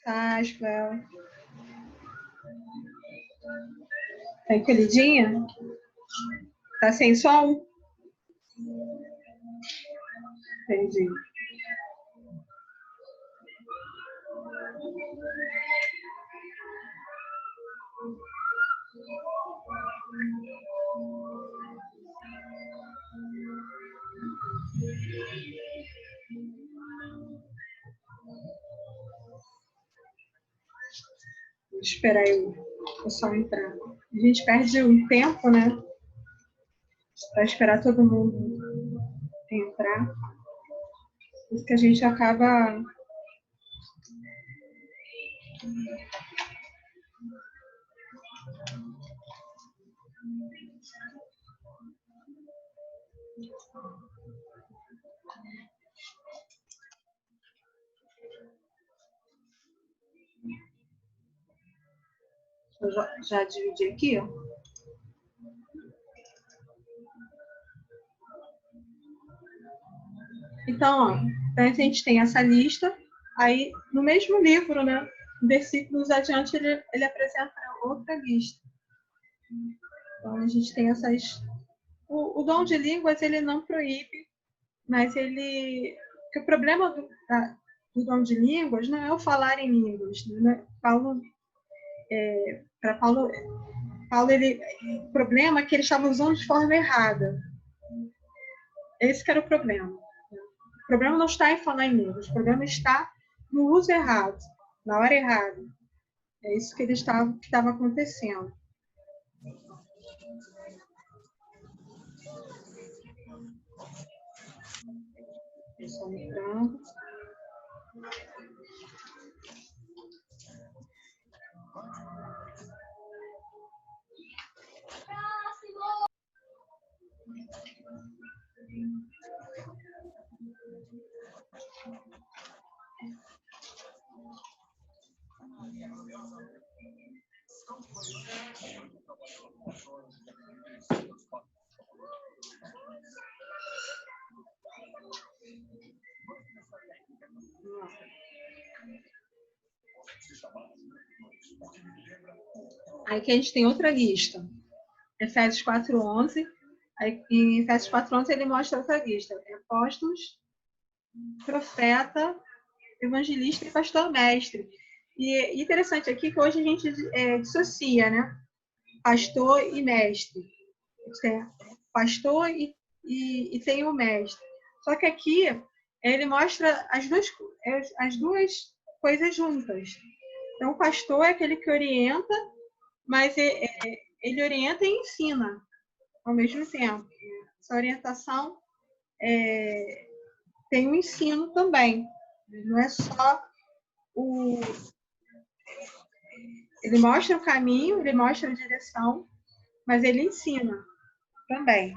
Tá, Cléo. Tá encolhidinha? Tá sem som? Entendi. Vou esperar aí o som entrar. A gente perde um tempo, né? Para esperar todo mundo entrar. Por isso que a gente acaba... Eu já dividi aqui, ó. Então, ó, a gente tem essa lista, aí no mesmo livro, né, versículos adiante, ele apresenta outra lista. Então, a gente tem essas... O dom de línguas, ele não proíbe, mas ele... Porque o problema do dom de línguas não é o falar em línguas, né? Para Paulo, o problema é que ele estava usando de forma errada. Esse que era o problema. O problema não está em falar em línguas, o problema está no uso errado, na hora errada. É isso que estava acontecendo. Só entrando. Aí que a gente tem outra lista. Efésios 4:11. Aí, em Efésios 4:11 ele mostra outra lista. Apóstolos, profeta, evangelista e pastor mestre. E interessante aqui que hoje a gente dissocia, né? Pastor e mestre. Tem pastor e tem o mestre. Só que aqui ele mostra as duas coisas juntas. Então, o pastor é aquele que orienta, mas ele orienta e ensina ao mesmo tempo. Essa orientação tem o ensino também. Não é só o... Ele mostra o caminho, ele mostra a direção, mas ele ensina também.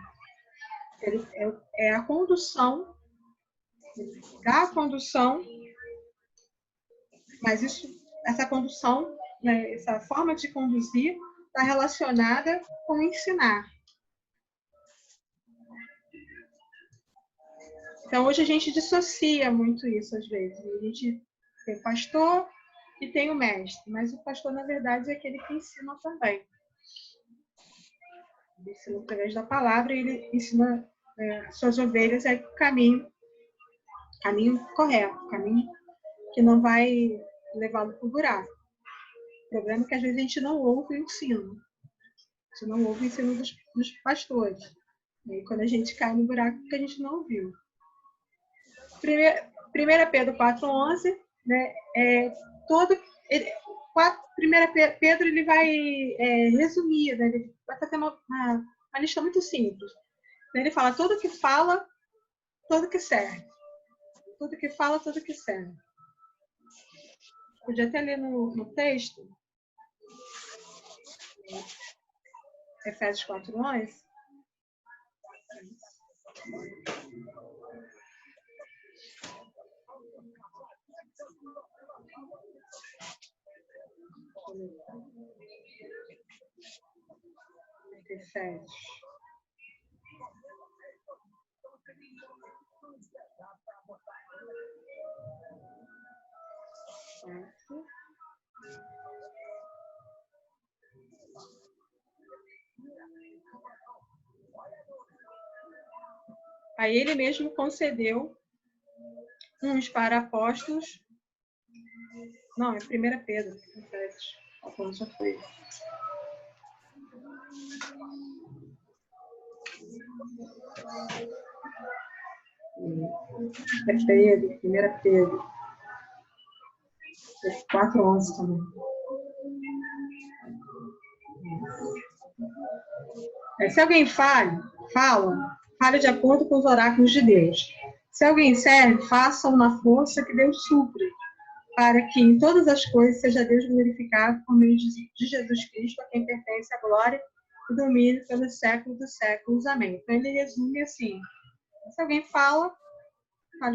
Ele é a condução, dá a condução, mas essa condução, né, essa forma de conduzir está relacionada com ensinar. Então, hoje a gente dissocia muito isso, às vezes. A gente tem o pastor e tem o mestre, mas o pastor, na verdade, é aquele que ensina também. Ele ensina através da palavra e ele ensina suas ovelhas o caminho correto, o caminho que não vai levá-lo para o buraco. O problema é que, às vezes, a gente não ouve o ensino. A gente não ouve o ensino dos pastores. E aí, quando a gente cai no buraco, porque a gente não ouviu. 1 Pedro 4:11, né, Pedro ele vai resumir, né, ele vai fazer uma lista muito simples. Ele fala tudo que fala, tudo que serve. Tudo que fala, tudo que serve. Podia até ler no texto, Efésios 4:11. Efésios. Aí ele mesmo concedeu uns para apóstolos. Não, é 1 Pedro. Já foi. É Pedro, 1 Pedro. 4:11 também. Se alguém fale de acordo com os oráculos de Deus. Se alguém serve, façam na força que Deus supre, para que em todas as coisas seja Deus glorificado por meio de Jesus Cristo, a quem pertence a glória e domínio pelos séculos dos séculos. Amém. Então ele resume assim: se alguém fale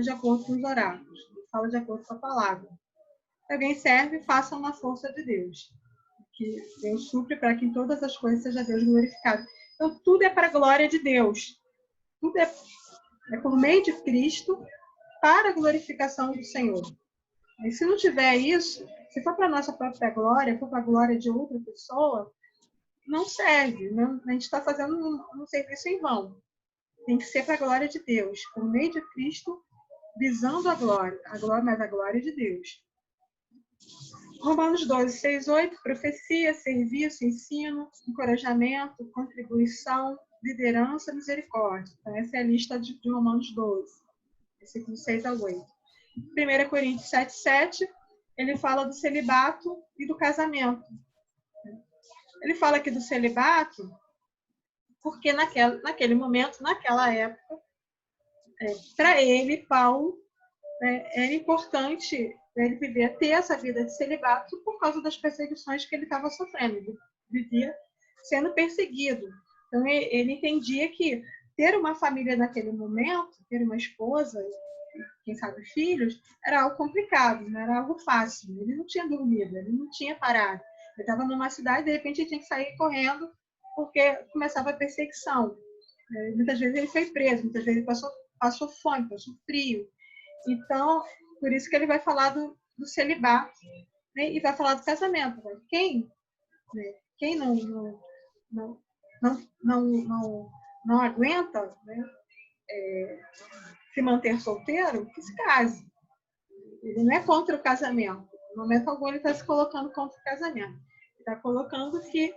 de acordo com os oráculos, fala de acordo com a palavra. Se alguém serve, façam na força de Deus, que Deus supre para que em todas as coisas seja Deus glorificado. Então tudo é para a glória de Deus. Tudo é por meio de Cristo para a glorificação do Senhor. E se não tiver isso, se for para a nossa própria glória, for para a glória de outra pessoa, não serve. Não, a gente está fazendo um serviço em vão. Tem que ser para a glória de Deus, por meio de Cristo, visando a glória, mas a glória de Deus. Romanos 12, 6, 8, profecia, serviço, ensino, encorajamento, contribuição, liderança, misericórdia. Então, essa é a lista de Romanos 12, versículos 6 a 8. 1 Coríntios 7, 7, ele fala do celibato e do casamento. Ele fala aqui do celibato porque naquele momento, naquela época, para ele, Paulo, era importante ele ter essa vida de celibato por causa das perseguições que ele estava sofrendo. Ele vivia sendo perseguido. Então, ele entendia que ter uma família naquele momento, ter uma esposa, quem sabe filhos, era algo complicado, não era algo fácil. Ele não tinha dormido, ele não tinha parado. Ele estava numa cidade, de repente ele tinha que sair correndo porque começava a perseguição. Muitas vezes ele foi preso, muitas vezes ele passou fome, passou frio. Então, por isso que ele vai falar do celibato, né? E vai falar do casamento. Né? Quem não aguenta, né, se manter solteiro, que se case. Ele não é contra o casamento. No momento algum ele está se colocando contra o casamento. Ele está colocando que,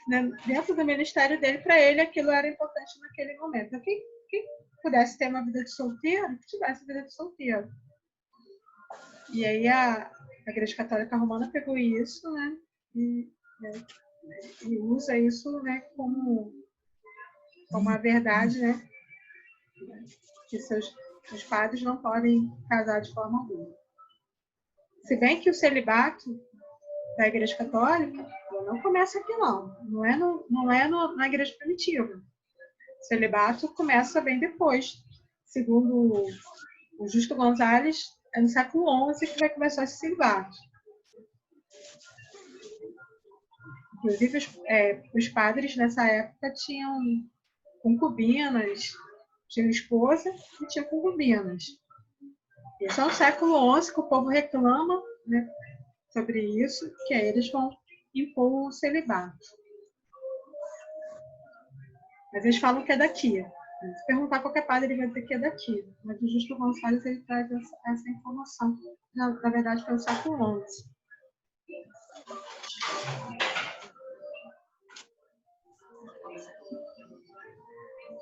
né, dentro do ministério dele, para ele, aquilo era importante naquele momento. Então, quem pudesse ter uma vida de solteiro, que tivesse vida de solteiro. E aí a Igreja Católica Romana pegou isso, né, e usa isso, né, como a verdade, né, que os padres não podem casar de forma alguma. Se bem que o celibato da Igreja Católica não começa aqui, não é na Igreja Primitiva. O celibato começa bem depois. Segundo o Justo Gonzalez, é no século XI que vai começar esse celibato. Inclusive, os padres nessa época tinham concubinas, tinham esposa e tinham concubinas. Isso é no século XI que o povo reclama, né, sobre isso, que aí eles vão impor o celibato. Mas eles falam que é daqui. Se perguntar a qualquer padre, ele vai dizer que é daqui. Mas o Justo Gonçalves ele traz essa informação. Na verdade, foi no século XI.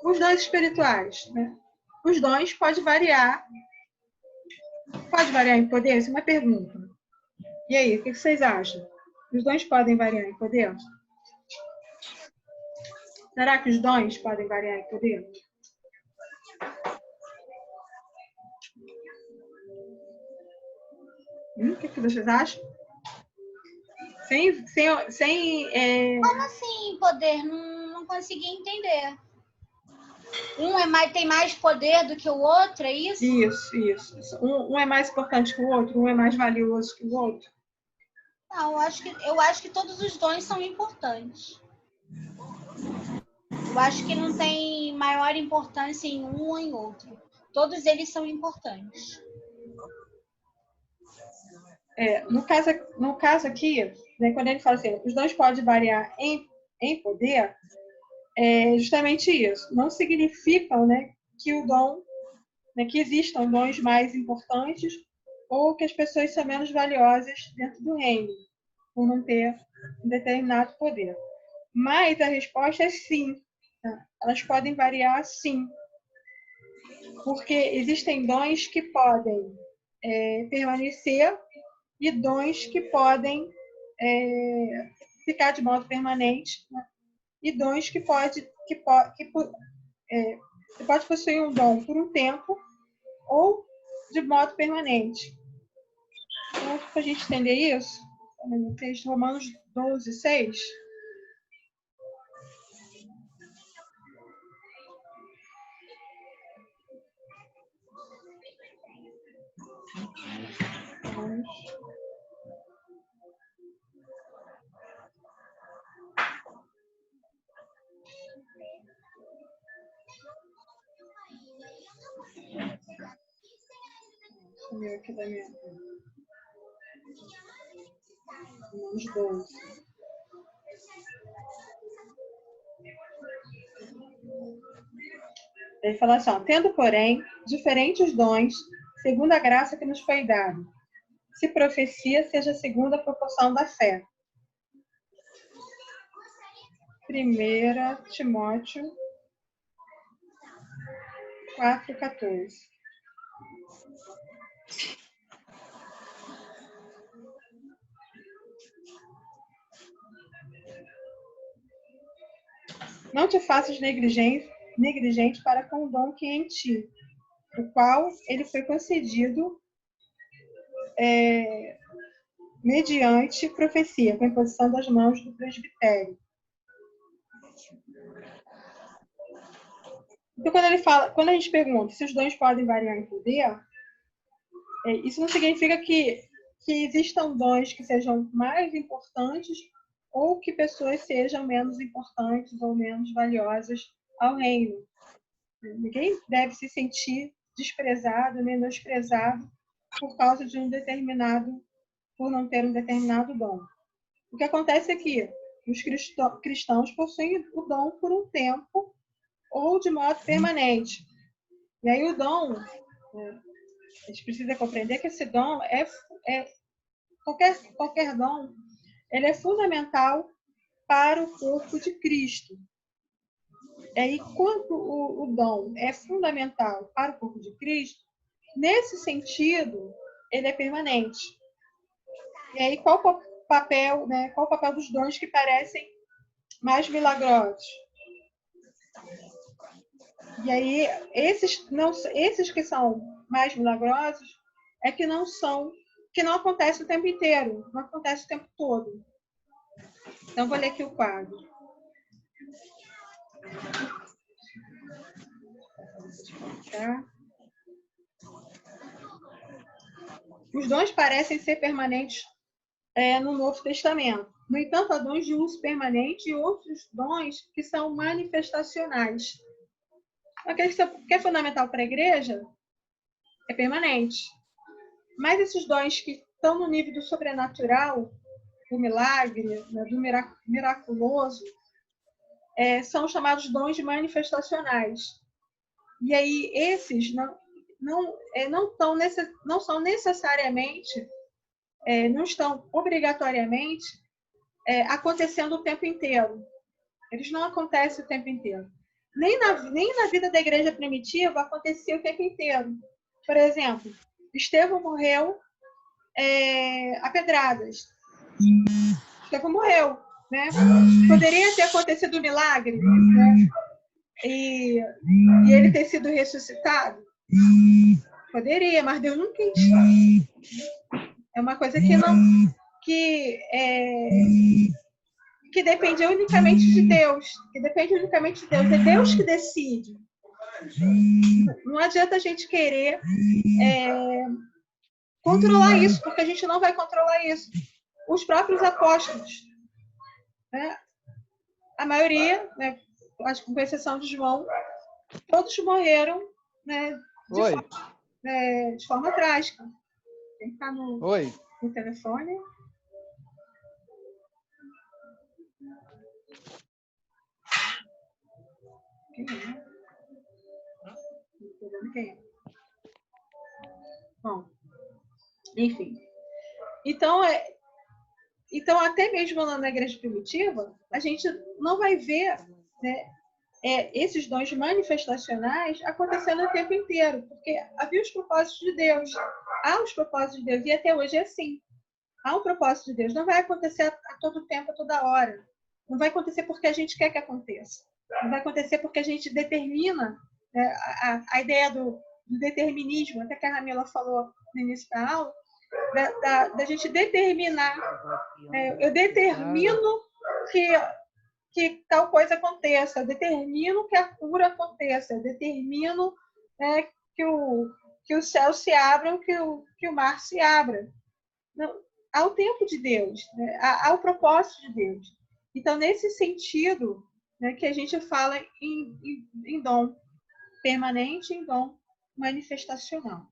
Os dons espirituais, né? Os dons podem variar. Pode variar em poder? Essa é uma pergunta. E aí, o que vocês acham? Os dons podem variar em poder? Será que os dons podem variar em poder? O que vocês acham? Como assim poder? Não consegui entender. Tem mais poder do que o outro, é isso? Isso. Um é mais importante que o outro, um é mais valioso que o outro. Não, eu acho que todos os dons são importantes. Eu acho que não tem maior importância em um ou em outro. Todos eles são importantes. No caso aqui, né, quando ele fala assim, os dons podem variar em poder, é justamente isso. Não significam, né, que o dom, né, que existam dons mais importantes ou que as pessoas são menos valiosas dentro do reino, por não ter um determinado poder. Mas a resposta é sim. Tá? Elas podem variar sim. Porque existem dons que podem permanecer e dons que podem ficar de modo permanente, né? E dons que pode você pode possuir um dom por um tempo ou de modo permanente. Então, para a gente entender isso, texto Romanos 12, 6. Sumiu aqui da minha. Romanos 12. Ele fala assim, ó, tendo, porém, diferentes dons, segundo a graça que nos foi dada. Se profecia, seja segundo a proporção da fé. 1 Timóteo 4,14. Não te faças negligente para com o dom que é em ti, o qual ele foi concedido mediante profecia, com a imposição das mãos do presbitério. Então, quando a gente pergunta se os dons podem variar em poder, isso não significa que existam dons que sejam mais importantes ou que pessoas sejam menos importantes ou menos valiosas ao reino. Ninguém deve se sentir desprezado, menosprezado por causa de por não ter um determinado dom. O que acontece é que os cristãos possuem o dom por um tempo ou de modo permanente. E aí o dom, a gente precisa compreender que esse dom qualquer dom, ele é fundamental para o corpo de Cristo. E quando o dom é fundamental para o corpo de Cristo, nesse sentido, ele é permanente. E aí, qual o papel dos dons que parecem mais milagrosos? E aí, esses que são mais milagrosos é que não acontece o tempo inteiro, não acontece o tempo todo. Então, vou ler aqui o quadro. Tá? Os dons parecem ser permanentes no Novo Testamento. No entanto, há dons de uso permanente e outros dons que são manifestacionais. Aquele que é fundamental para a igreja é permanente. Mas esses dons que estão no nível do sobrenatural, do milagre, né, do miraculoso, são chamados dons manifestacionais. E aí, esses não são necessariamente, não estão obrigatoriamente acontecendo o tempo inteiro. Eles não acontecem o tempo inteiro. Nem na vida da igreja primitiva acontecia o tempo inteiro. Por exemplo, Estevão morreu a pedradas. Estevão morreu, né? Poderia ter acontecido um milagre, né? E ele ter sido ressuscitado? Poderia, mas Deus não quis. É uma coisa que depende unicamente de Deus. É Deus que decide. Não adianta a gente querer controlar isso, porque a gente não vai controlar isso. Os próprios apóstolos, né? A maioria, né, acho que com exceção de João, todos morreram, né, de forma trágica. Oi. no telefone. Quem é? Não tô vendo quem é. Bom, enfim. Então, até mesmo na igreja primitiva, a gente não vai ver, né, esses dons manifestacionais acontecendo o tempo inteiro, porque havia os propósitos de Deus. Há os propósitos de Deus, e até hoje é assim. Há um propósito de Deus. Não vai acontecer a todo tempo, a toda hora. Não vai acontecer porque a gente quer que aconteça. Não vai acontecer porque a gente determina, né, a ideia do determinismo, até que a Ramila falou no início da aula, da gente determinar. Eu determino que tal coisa aconteça, eu determino que a cura aconteça, eu determino, né, que o céu se abra, que o mar se abra. Não, há o tempo de Deus, né? Há o propósito de Deus. Então, nesse sentido, né, que a gente fala em dom permanente, em dom manifestacional.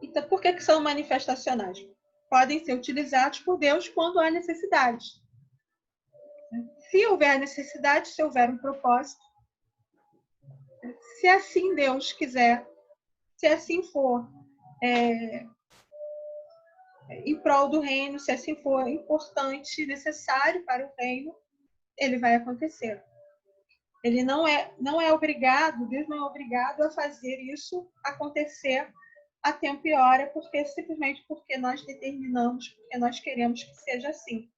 Então, por que são manifestacionais? Podem ser utilizados por Deus quando há necessidade. Se houver necessidade, se houver um propósito, se assim Deus quiser, se assim for em prol do reino, se assim for importante, necessário para o reino, ele vai acontecer. Ele não é obrigado, Deus não é obrigado a fazer isso acontecer a tempo e hora, simplesmente porque nós determinamos, porque nós queremos que seja assim.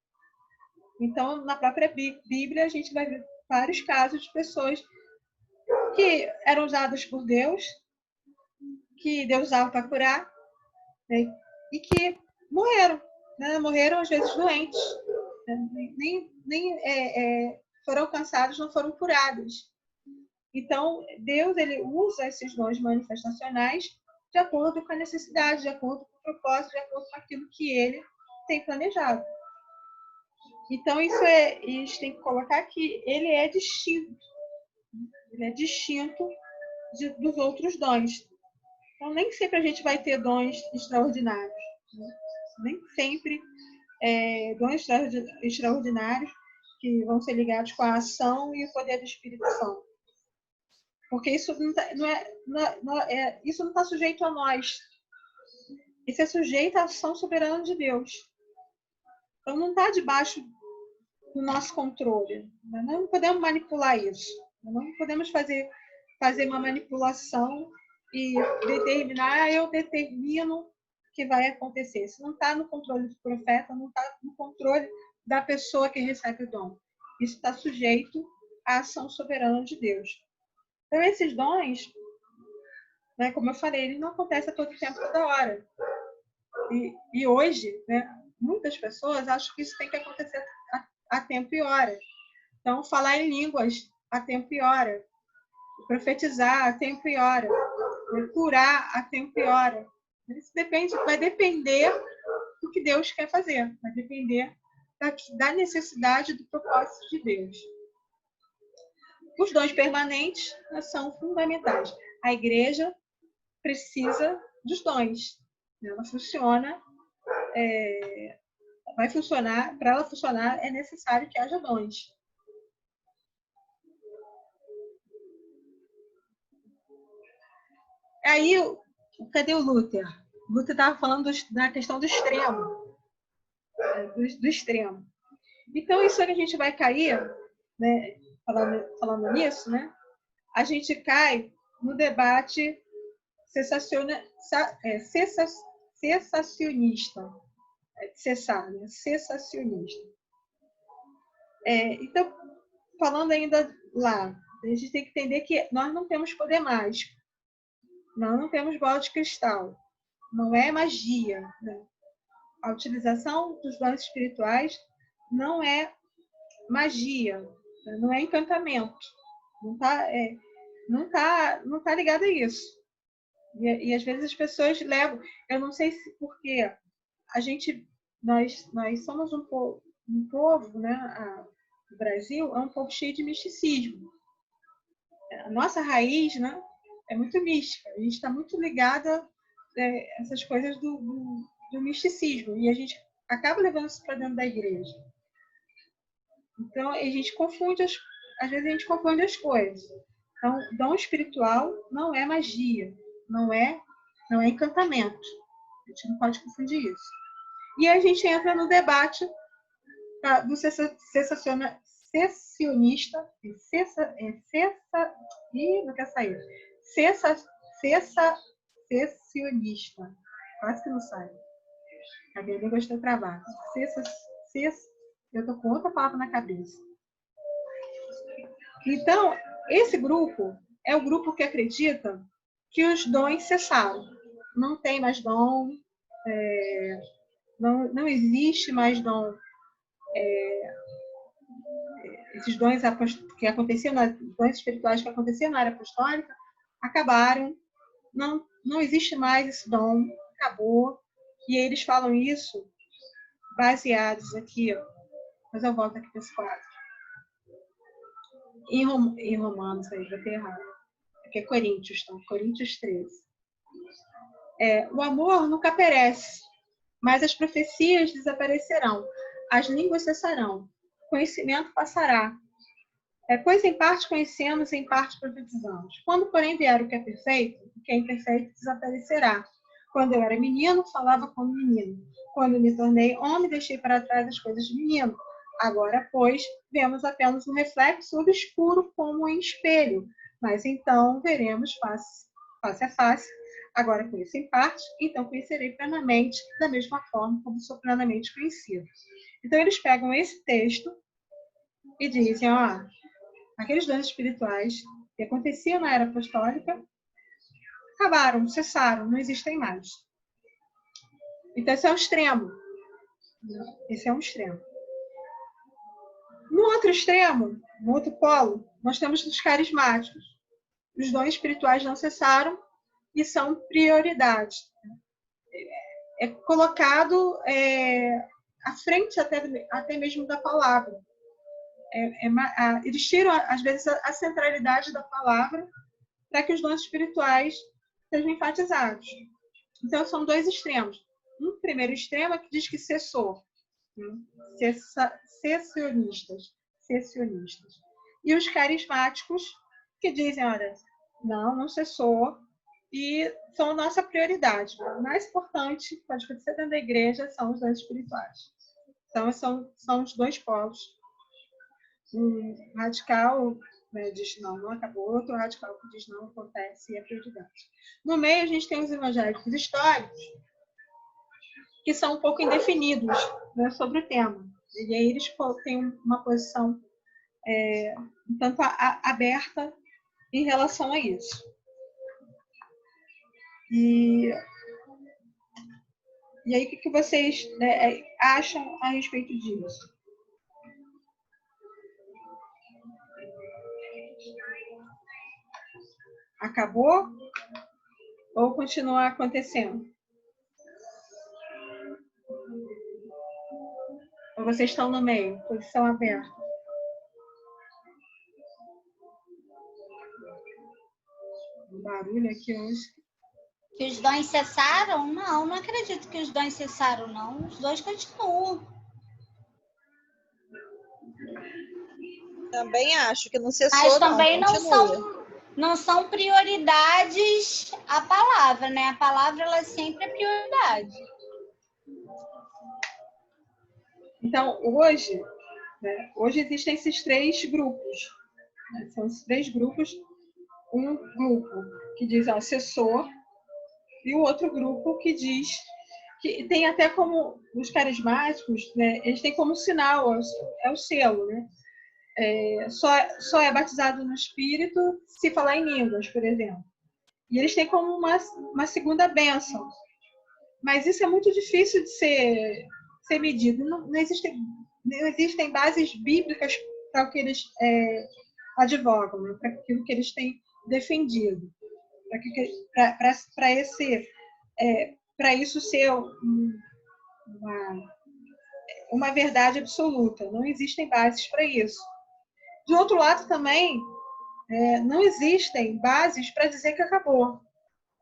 Então, na própria Bíblia, a gente vai ver vários casos de pessoas que eram usadas por Deus, que Deus usava para curar, né? E que morreram, né? Morreram às vezes doentes, né? Nem foram alcançados, não foram curados. Então, Deus ele usa esses dons manifestacionais de acordo com a necessidade, de acordo com o propósito, de acordo com aquilo que ele tem planejado. Então, a gente tem que colocar que ele é distinto. Ele é distinto dos outros dons. Então, nem sempre a gente vai ter dons extraordinários. Né? Nem sempre dons extraordinários que vão ser ligados com a ação e o poder do Espírito Santo. Porque isso isso não está sujeito a nós. Isso é sujeito à ação soberana de Deus. Então, não está debaixo do nosso controle. Nós não podemos manipular isso. Nós não podemos fazer uma manipulação e determinar, eu determino que vai acontecer. Isso não está no controle do profeta, não está no controle da pessoa que recebe o dom. Isso está sujeito à ação soberana de Deus. Então, esses dons, né, como eu falei, eles não acontecem a todo tempo, toda hora. E hoje, né, muitas pessoas acham que isso tem que acontecer a tempo e hora. Então, falar em línguas a tempo e hora, profetizar a tempo e hora, curar a tempo e hora. Isso vai depender do que Deus quer fazer, vai depender da necessidade do propósito de Deus. Os dons permanentes são fundamentais. A igreja precisa dos dons. Ela funciona, vai funcionar, para ela funcionar é necessário que haja dons. Aí, cadê o Luther? O Luther estava falando da questão do extremo. Do extremo. Então, isso que a gente vai cair, né, falando nisso, né, a gente cai no debate cessacionista. Cessar, né? Cessacionista. Então, falando ainda lá, a gente tem que entender que nós não temos poder mágico. Nós não temos bola de cristal. Não é magia. Né? A utilização dos dons espirituais não é magia, não é encantamento. Não tá ligado a isso. E às vezes as pessoas levam... Eu não sei se porque nós somos um povo, né? O Brasil é um povo cheio de misticismo. A nossa raiz, né, é muito mística. A gente está muito ligada essas coisas do misticismo. E a gente acaba levando isso para dentro da igreja. Então, a gente confunde, às vezes a gente confunde as coisas. Então, dom espiritual não é magia, não é encantamento. A gente não pode confundir isso. E a gente entra no debate do cessacionista, não quer sair. Cessacionista. Quase que não sai. A minha língua está travada. Eu estou com outra palavra na cabeça. Então, esse grupo é o grupo que acredita que os dons cessaram. Não tem mais dom, não existe mais dom. Esses dons que aconteciam, dons espirituais que aconteciam na era apostólica, acabaram. Não existe mais esse dom, acabou. E eles falam isso baseados aqui, mas eu volto aqui para esse quadro. Em Romanos, aí, vou ter errado. Aqui é Coríntios, então, Coríntios 13. O amor nunca perece, mas as profecias desaparecerão, as línguas cessarão, o conhecimento passará. Pois em parte conhecemos, em parte profetizamos. Quando, porém, vier o que é perfeito, o que é imperfeito desaparecerá. Quando eu era menino, falava como menino. Quando me tornei homem, deixei para trás as coisas de menino. Agora, pois, vemos apenas um reflexo obscuro como em espelho. Mas então veremos face a face. Agora conheço em parte, então conhecerei plenamente, da mesma forma como sou plenamente conhecido. Então, eles pegam esse texto e dizem, aqueles dons espirituais que aconteciam na era apostólica acabaram, cessaram, não existem mais. Então, esse é um extremo. Esse é um extremo. No outro extremo, no outro polo, nós temos os carismáticos. Os dons espirituais não cessaram e são prioridade. É colocado à frente até mesmo da palavra. Eles tiram, às vezes, a centralidade da palavra para que os dons espirituais sejam enfatizados. Então, são dois extremos. Um primeiro extremo é que diz que cessou. Cessionistas. E os carismáticos que dizem, olha, não cessou e são a nossa prioridade. O mais importante que pode acontecer dentro da igreja são os dons espirituais. Então, são os dois polos. Um radical diz não acabou, outro radical que diz não acontece e é prioridade. No meio, a gente tem os evangélicos históricos, que são um pouco indefinidos, né, sobre o tema. E aí eles têm uma posição um tanto aberta em relação a isso. E aí, o que vocês acham a respeito disso? Acabou? Ou continua acontecendo? Ou vocês estão no meio, posição aberta? Um barulho aqui hoje. Que os dons cessaram? Não acredito que os dons cessaram, não. Os dons continuam. Também acho que não cessou, mas também não são prioridades a palavra, né? A palavra, ela sempre é prioridade. Então, hoje existem esses três grupos. Né? São esses três grupos. Um grupo que diz cessou, e o outro grupo que diz que tem até como os carismáticos, né? Eles têm como sinal, é o selo, né? Só é batizado no Espírito se falar em línguas, por exemplo. E eles têm como uma segunda bênção. Mas isso é muito difícil de ser medido. Não existem bases bíblicas para o que eles advogam, né? Para aquilo que eles têm defendido. Para isso ser uma verdade absoluta. Não existem bases para isso. De outro lado, também, não existem bases para dizer que acabou.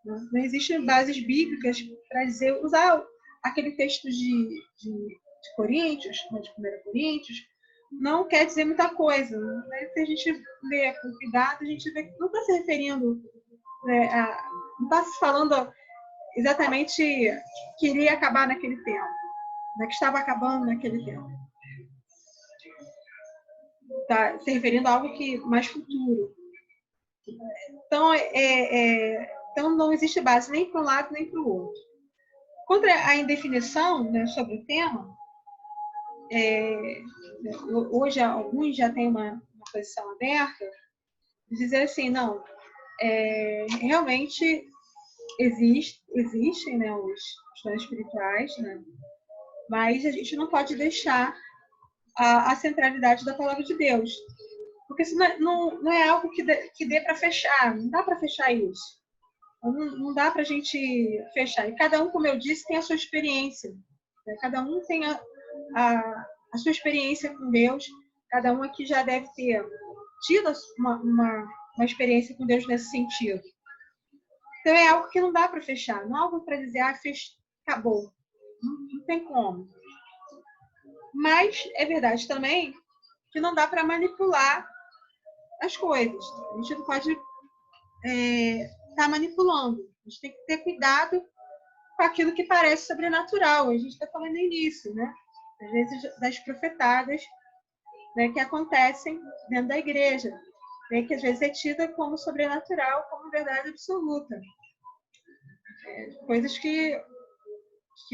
Né? Não existem bases bíblicas para dizer, usar aquele texto de Coríntios, de 1 Coríntios, não quer dizer muita coisa. Né? Se a gente lê com cuidado, a gente vê que não está se referindo, né, não está se falando exatamente que iria acabar naquele tempo, né, que estava acabando naquele tempo. Está se referindo a algo que mais futuro. Então, então não existe base nem para um lado nem para o outro. Contra a indefinição, né, sobre o tema, hoje alguns já têm uma posição aberta, de dizer assim, não, realmente existem, né, os dons espirituais, né, mas a gente não pode deixar a centralidade da palavra de Deus, porque isso não é algo que dê para fechar, não dá para fechar isso. Não dá para a gente fechar. E cada um, como eu disse, tem a sua experiência. Né? Cada um tem a sua experiência com Deus. Cada um aqui já deve ter tido uma experiência com Deus nesse sentido. Então, é algo que não dá para fechar. Não é algo para dizer, acabou. Não tem como. Mas é verdade também que não dá para as coisas. A gente não pode estar manipulando. A gente tem que ter cuidado com aquilo que parece sobrenatural. A gente está falando nisso, né? Às vezes das profetadas, né, que acontecem dentro da igreja, né, que às vezes é tida como sobrenatural, como verdade absoluta. Coisas que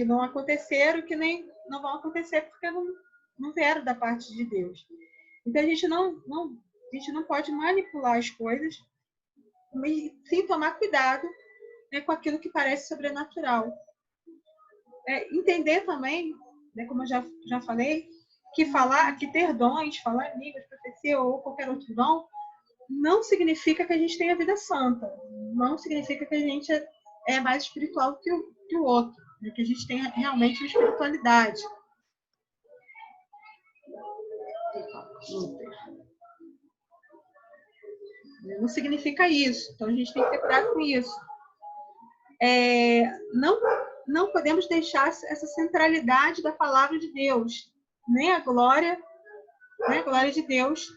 não aconteceram, que nem não vão acontecer porque não vieram da parte de Deus. Então a gente não pode manipular as coisas, mas sim tomar cuidado, né, com aquilo que parece sobrenatural. Entender também, né, como eu já falei, que ter dons, falar em línguas, profecia ou qualquer outro dom, não significa que a gente tenha vida santa. Não significa que a gente é mais espiritual que o outro, né, que a gente tenha realmente uma espiritualidade. Não significa isso. Então a gente tem que ter cuidado com isso. Não podemos deixar essa centralidade da palavra de Deus, nem a glória de Deus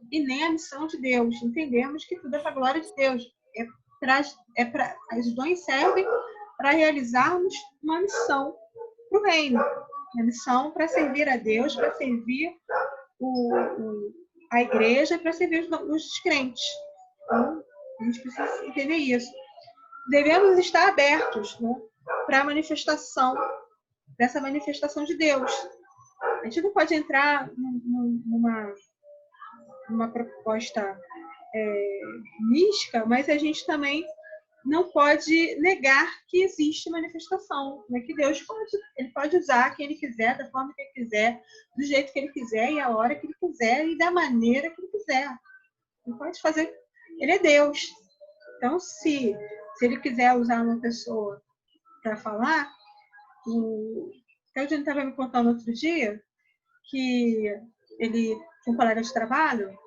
e nem a missão de Deus. Entendemos que tudo é para a glória de Deus. Os dons servem para realizarmos uma missão para o reino. Uma missão para servir a Deus, para servir a igreja, para servir os crentes. Então, a gente precisa entender isso. Devemos estar abertos, né, para a manifestação dessa manifestação de Deus. A gente não pode entrar numa proposta mística, mas a gente também não pode negar que existe manifestação, né? Que Deus pode usar quem Ele quiser, da forma que Ele quiser, do jeito que Ele quiser, e a hora que Ele quiser, e da maneira que Ele quiser. Ele pode fazer. Ele é Deus. Então, se Ele quiser usar uma pessoa para falar, o Eugênio estava me contando outro dia que ele tinha um colega de trabalho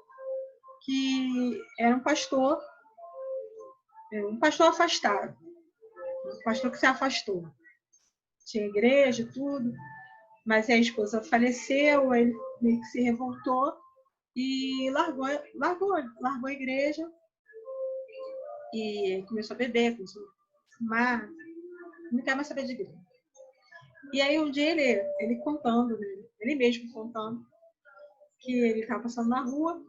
que era um pastor afastado, um pastor que se afastou. Tinha igreja e tudo, mas a esposa faleceu, ele meio que se revoltou e largou a igreja e começou a beber, começou a fumar, não quer mais saber de igreja. E aí um dia ele contando, né, ele mesmo contando, que ele estava passando na rua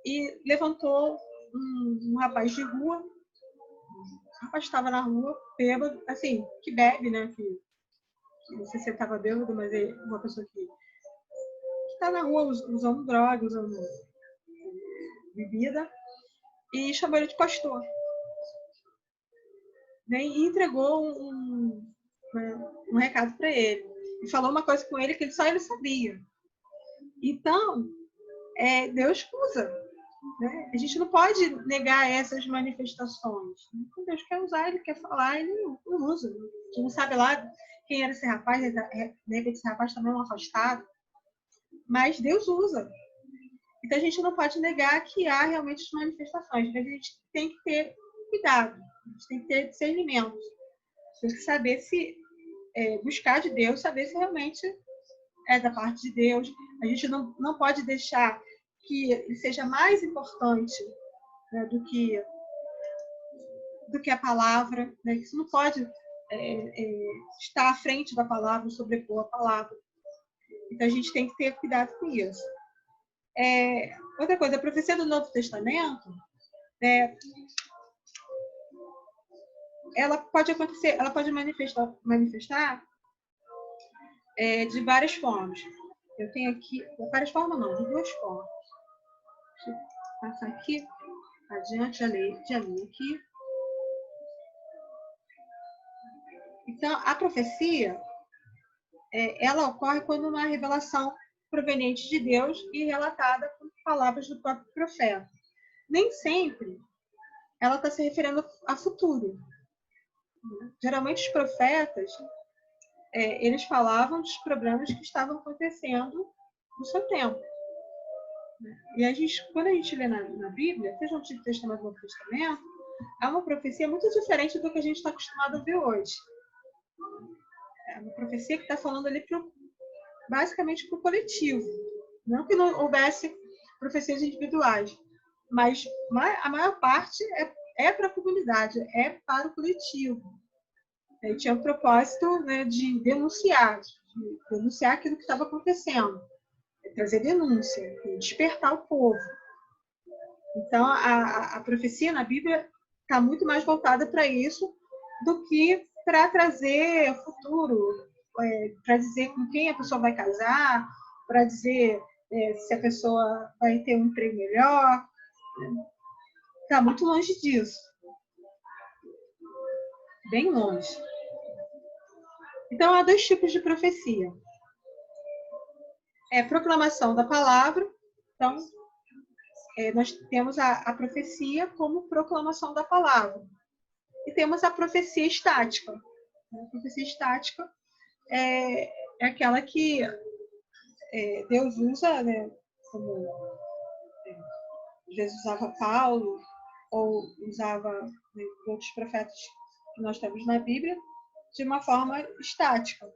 e levantou um rapaz de rua. O rapaz estava na rua, bêbado, assim, que bebe, né? Que não sei se ele estava bêbado, mas é uma pessoa que está na rua usando droga, usando bebida, e chamou ele de pastor. Né, e entregou um recado para ele. E falou uma coisa com ele que só ele sabia. Então, Deus usa. Né? A gente não pode negar essas manifestações. Quando Deus quer usar, Ele quer falar, Ele não usa. A gente não sabe lá quem era esse rapaz, de repente esse rapaz também é um afastado. Mas Deus usa. Então a gente não pode negar que há realmente as manifestações, mas a gente tem que ter cuidado. gente tem que ter discernimento. Tem que saber se buscar de Deus, saber se realmente é da parte de Deus. A gente não pode deixar que ele seja mais importante, né, do que a palavra, né? Isso não pode estar à frente da palavra, sobrepor a palavra. Então a gente tem que ter cuidado com isso. Outra coisa, a profecia do Novo Testamento, ela pode acontecer, ela pode manifestar de várias formas. Eu tenho aqui, de várias formas não, de duas formas. Deixa eu passar aqui, adiante, já li aqui. Então, a profecia, ela ocorre quando uma revelação proveniente de Deus e relatada por palavras do próprio profeta. Nem sempre ela está se referindo a futuro. Geralmente, os profetas, eles falavam dos problemas que estavam acontecendo no seu tempo. E quando a gente lê na Bíblia, seja no Antigo Testamento ou no Novo Testamento, é uma profecia muito diferente do que a gente está acostumado a ver hoje. É uma profecia que está falando ali basicamente para o coletivo. Não que não houvesse profecias individuais, mas a maior parte é para a comunidade, é para o coletivo. E tinha o propósito, né, de denunciar aquilo que estava acontecendo, trazer denúncia, despertar o povo. Então, a profecia na Bíblia está muito mais voltada para isso do que para trazer futuro, para dizer com quem a pessoa vai casar, para dizer se a pessoa vai ter um emprego melhor. Está muito longe disso. Bem longe. Então, há dois tipos de profecia. Proclamação da palavra. Então, nós temos a profecia como proclamação da palavra. E temos a profecia estática. A profecia estática é aquela que Deus usa, né, como Jesus usava Paulo, ou usava, né, outros profetas que nós temos na Bíblia, de uma forma estática,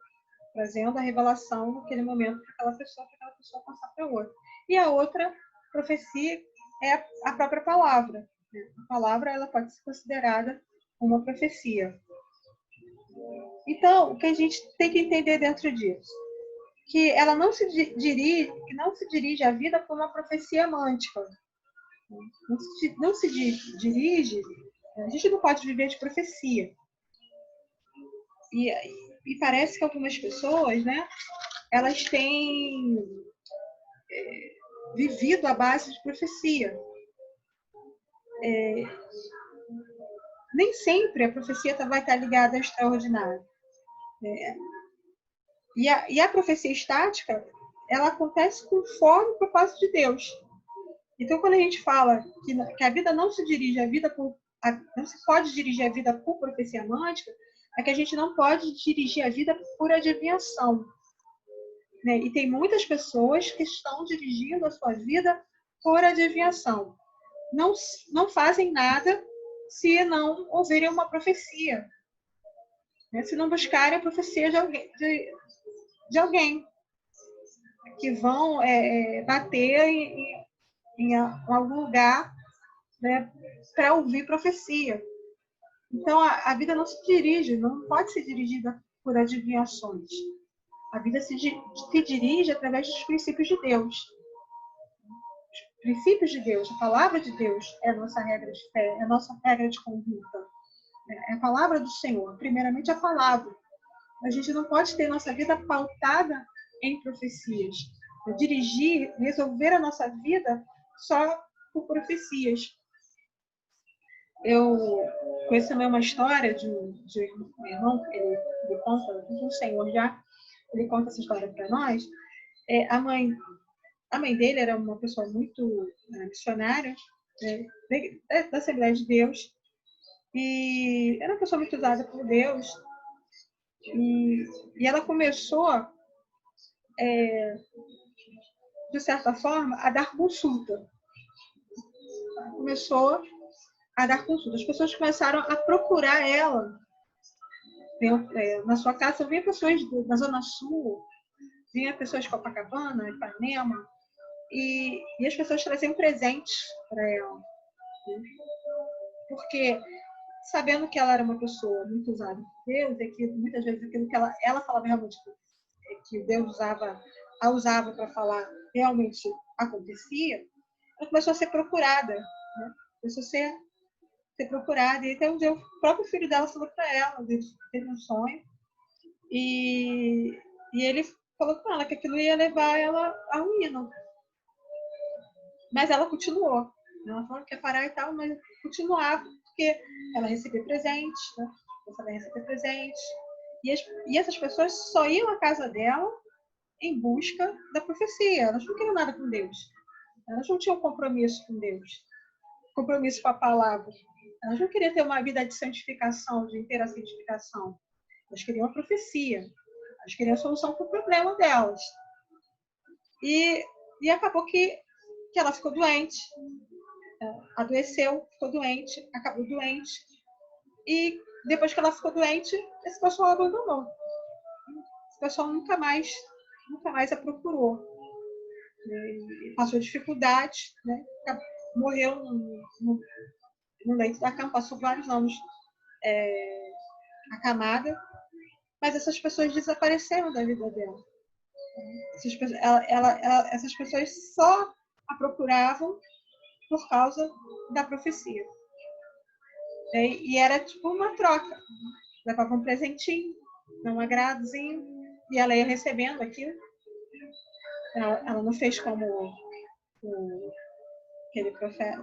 trazendo a revelação naquele momento para aquela pessoa passar para outra. E a outra profecia é a própria palavra. A palavra, ela pode ser considerada uma profecia. Então, o que a gente tem que entender dentro disso? Que ela não se dirige à vida como uma profecia mântica. Não se dirige, a gente não pode viver de profecia. E parece que algumas pessoas, né, elas têm vivido à base de profecia. Nem sempre a profecia vai estar ligada ao extraordinário. E a profecia estática, ela acontece conforme o propósito de Deus. Então, quando a gente fala que a vida não se dirige à vida não se pode dirigir a vida por profecia mântica, é que a gente não pode dirigir a vida por adivinhação. Né? E tem muitas pessoas que estão dirigindo a sua vida por adivinhação. Não fazem nada se não ouvirem uma profecia. Né? Se não buscarem a profecia de alguém que vão bater em algum lugar, né, para ouvir profecia. Então, a vida não pode ser dirigida por adivinhações. A vida se dirige através dos princípios de Deus. Os princípios de Deus, a palavra de Deus é a nossa regra de fé, é a nossa regra de conduta. É a palavra do Senhor, primeiramente a palavra. A gente não pode ter nossa vida pautada em profecias. Resolver a nossa vida só por profecias. Eu conheço também uma história de um irmão, ele conta, do Senhor já, ele conta essa história para nós. A mãe dele era uma pessoa muito missionária, da Assembleia de Deus, e era uma pessoa muito usada por Deus, e ela começou, de certa forma, a dar consulta. Ela começou a dar consulta. As pessoas começaram a procurar ela. Na sua casa, vinha pessoas da Zona Sul, vinha pessoas de Copacabana, Ipanema, e as pessoas traziam presentes para ela. Né? Porque, sabendo que ela era uma pessoa muito usada por Deus, e que muitas vezes aquilo que ela falava realmente, que Deus a usava para falar, realmente acontecia, ela começou a ser procurada. Né? Começou a ser procurada. E até um dia o próprio filho dela falou para ela, teve um sonho, e ele falou com ela que aquilo ia levar ela a ruína. Mas ela continuou. Ela falou que ia parar e tal, mas continuava, porque ela recebia presentes, né? Ela vai receber presentes. E essas pessoas só iam à casa dela em busca da profecia. Elas não queriam nada com Deus. Elas não tinham compromisso com Deus. Compromisso com a palavra. Elas não queriam ter uma vida de santificação, de inteira santificação. Elas queriam a profecia. Elas queriam a solução para o problema delas. E acabou que ela ficou doente. Adoeceu, ficou doente, acabou doente. E depois que ela ficou doente, esse pessoal abandonou. Esse pessoal nunca mais a procurou. Passou dificuldade, né? Morreu no leito da cama, passou vários anos acamada, mas essas pessoas desapareceram da vida dela. Essas pessoas só a procuravam por causa da profecia. E era tipo uma troca. Levava um presentinho, um agradozinho, e ela ia recebendo aquilo. Ela não fez como aquele profeta,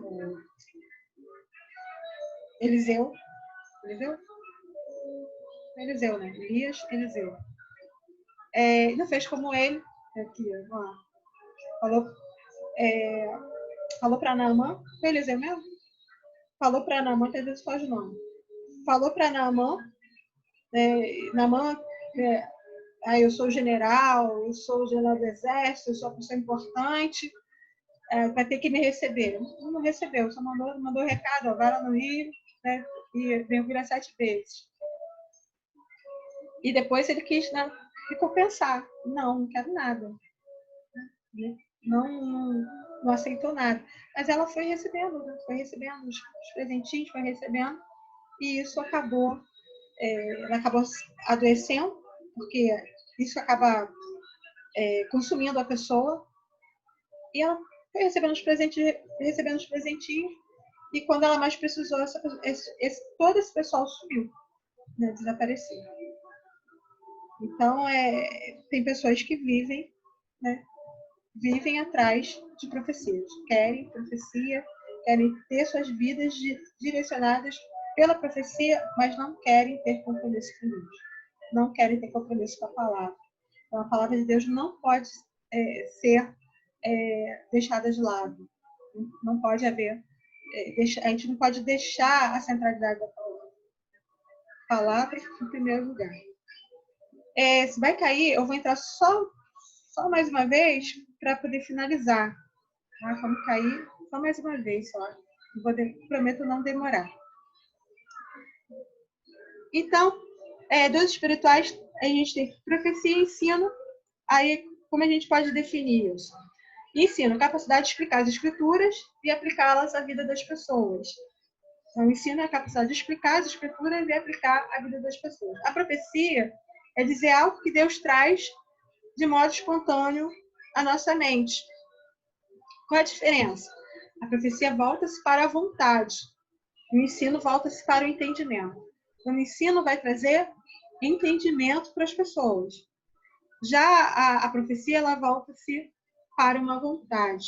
Eliseu, né? Eliseu. Não fez como ele, aqui, ó, falou para Naamã, foi Eliseu mesmo? Falou para Naamã, às vezes faz o nome. Falou para Naamã, Naamã, eu sou general, eu sou general do exército, eu sou uma pessoa importante, vai ter que me receber. Não recebeu, só mandou recado, ó, vai lá no Rio, né, e veio virar 7 vezes. E depois ele quis, né, recompensar. Não quero nada. Não aceitou nada. Mas ela foi recebendo, né? Foi recebendo os presentinhos, foi recebendo, e isso acabou, ela acabou adoecendo, porque isso acaba consumindo a pessoa, e ela foi recebendo os presentinhos, e quando ela mais precisou, todo esse pessoal sumiu, né? Desapareceu. Então, tem pessoas que vivem, né? Vivem atrás de profecias, querem profecia, querem ter suas vidas direcionadas pela profecia, mas não querem ter compromisso com Deus, não querem ter compromisso com a palavra. Então, a palavra de Deus não pode ser deixada de lado, não pode haver, a gente não pode deixar a centralidade da palavra em primeiro lugar. Se vai cair, eu vou entrar só mais uma vez para poder finalizar. Tá? Quando cair, só mais uma vez, só. Prometo não demorar. Então, dons espirituais, a gente tem profecia e ensino. Aí, como a gente pode definir isso? Ensino, capacidade de explicar as escrituras e aplicá-las à vida das pessoas. Então, ensino é a capacidade de explicar as escrituras e aplicar à vida das pessoas. A profecia é dizer algo que Deus traz de modo espontâneo à nossa mente. Qual é a diferença? A profecia volta-se para a vontade. O ensino volta-se para o entendimento. O ensino vai trazer entendimento para as pessoas. Já a profecia, ela volta-se para uma vontade.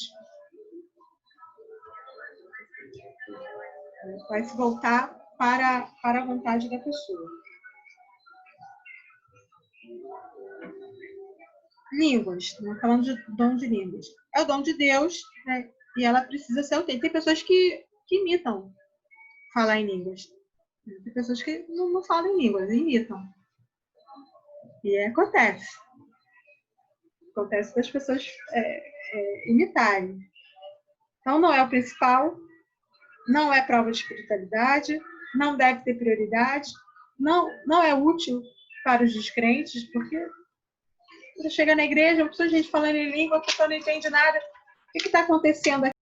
Vai se voltar para a vontade da pessoa. Línguas, né? Falando de dom de línguas. É o dom de Deus, né? E ela precisa ser autêntica. Tem pessoas que imitam falar em línguas. Tem pessoas que não falam em línguas, imitam. E acontece. Acontece das pessoas imitarem. Então, não é o principal, não é prova de espiritualidade, não deve ter prioridade, não é útil para os descrentes, porque quando chega na igreja, a gente falando em língua, a pessoa não entende nada. O que está acontecendo aqui?